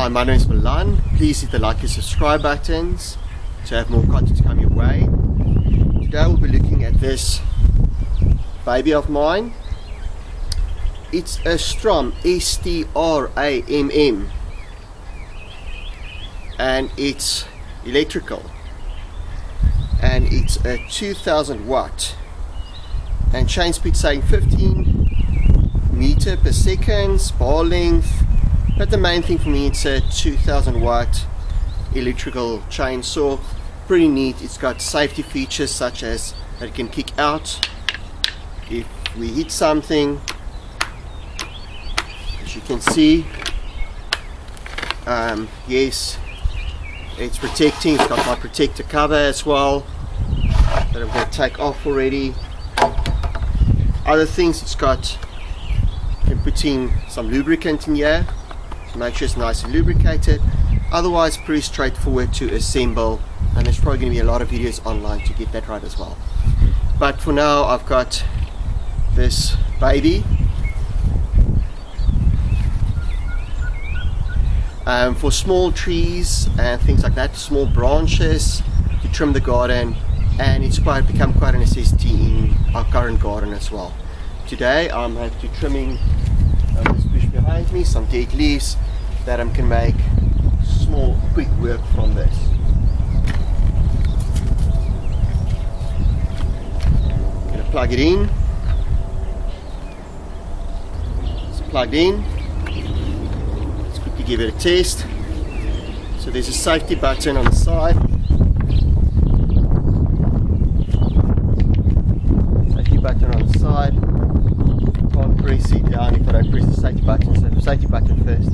Hi, my name is Milan. Please hit the like and subscribe buttons to have more content come your way. Today we'll be looking at this baby of mine. It's a Stramm, S-T-R-A-M-M, and it's electrical, and it's a 2000 watt, and chain speed saying 15 meter per second, bar length. But the main thing for me, it's a 2000 watt electrical chainsaw. Pretty neat. It's got safety features such as that it can kick out if we hit something. As you can see, yes, it's protecting. It's got my protector cover as well that I'm going to take off already. Other things, it's got, you can put in some lubricant in here. Make sure it's nice and lubricated. Otherwise, pretty straightforward to assemble, and there's probably going to be a lot of videos online to get that right as well. But for now, I've got this baby. For small trees and things like that, small branches to trim the garden, and it's become quite a necessity in our current garden as well. Today, I'm going to be trimming this bush behind me, some dead leaves that I can make small quick work from this. I'm going to plug it in. It's plugged in. Let's quickly give it a test. So there's a safety button on the side. Safety button on the side. Can't press it down if I don't press the safety button, so the safety button first.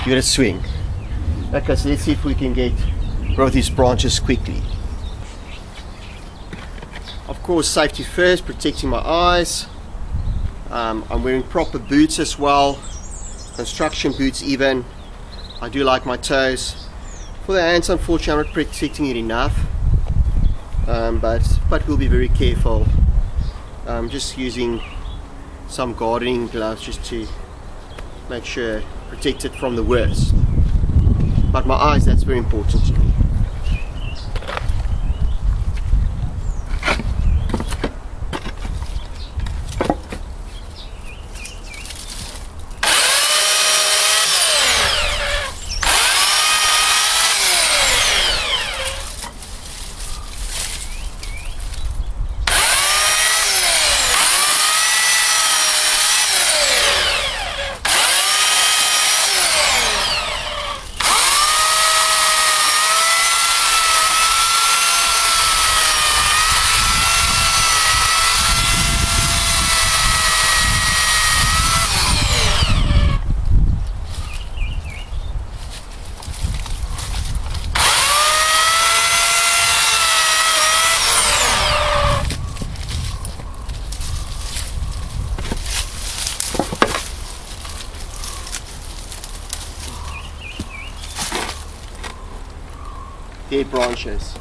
Give it a swing. Okay, so let's see if we can get both these branches quickly. Of course, safety first, protecting my eyes. I'm wearing proper boots as well, construction boots even. I do like my toes. For the hands, unfortunately, I'm not protecting it enough. But we'll be very careful. Just using some gardening gloves just to make sure protect it from the worst. But my eyes, that's very important to me. Dead branches.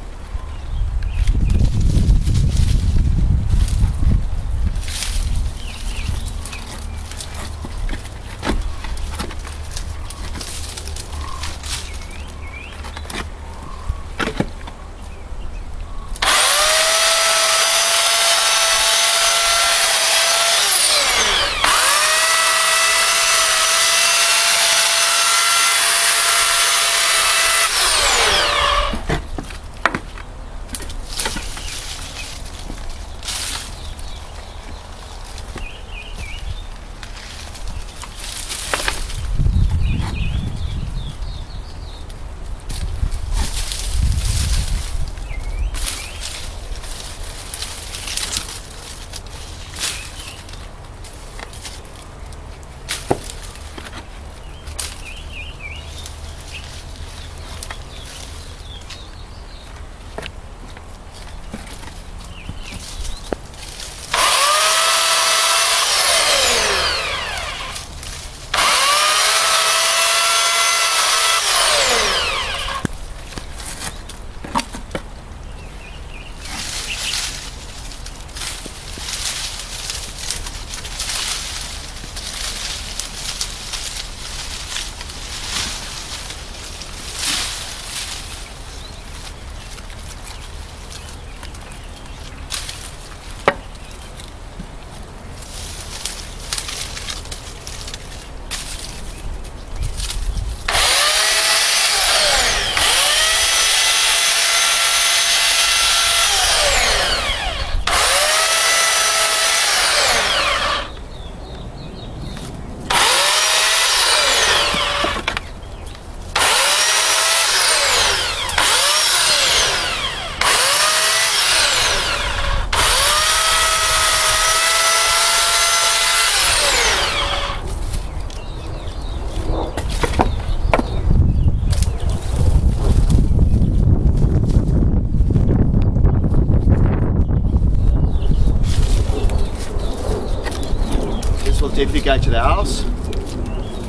definitely go to the house,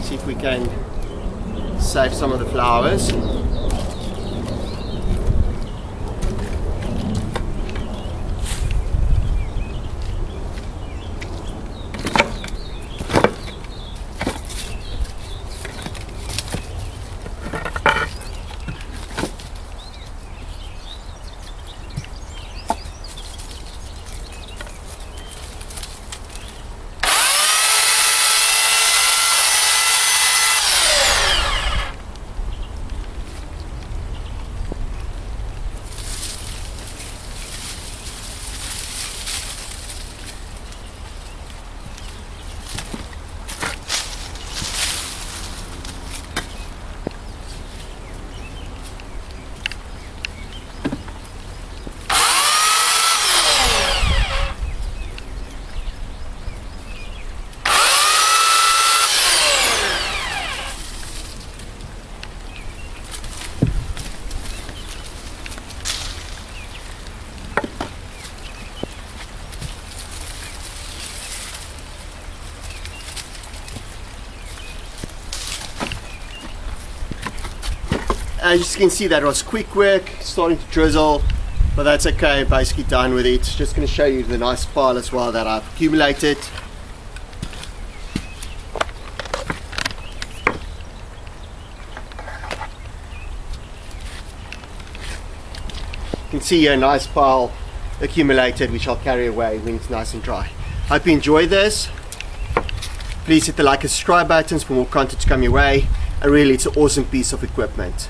see if we can save some of the flowers. As you can see, that was quick work, starting to drizzle, but that's okay, basically done with it. Just going to show you the nice pile as well that I've accumulated. You can see here a nice pile accumulated, which I'll carry away when it's nice and dry. Hope you enjoyed this. Please hit the like and subscribe buttons for more content to come your way. And really, it's an awesome piece of equipment.